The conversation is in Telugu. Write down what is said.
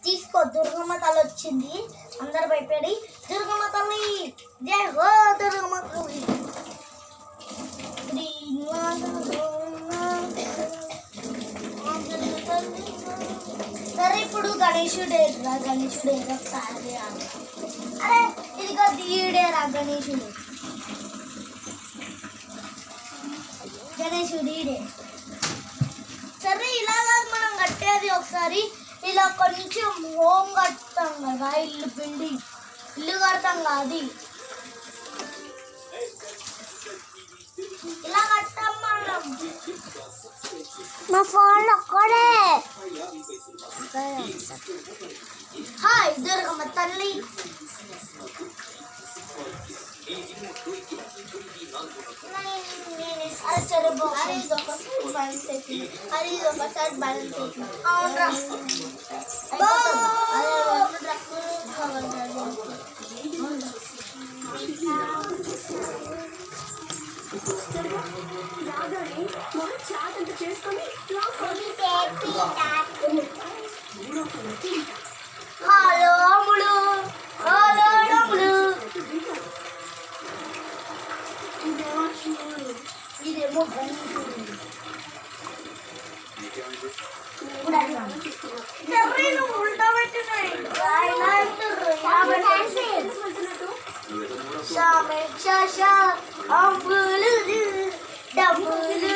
తీసుకో. దుర్గమ్మ తల్లి వచ్చింది, అందరు భయపడి దుర్గమ్మ తల్లి జై హో దుర్గమ్మ తల్లి. సరే ఇప్పుడు గణేశుడు ఒకసారి. అరే ఇదిగో దీడేరా గణేశుడు ఈడే. సరే ఇలాగా మనం కట్టేది ఒకసారి ఇలా కొంచెం హోమ్ కడతాం కదా, ఇల్లు కడతాం కాదు, ఇలా కట్టాం మనం. మా ఫోన్ ఒక్కడే. హాయ్ దుర్గమ్మ తల్లి. ఒకసారి బ్యాలెన్స్ అవునరా. హలో అమ్ముడు, హలో అమ్ముడు. ఇదేమో ఉల్టా పెట్టినాయి. డబ్బులు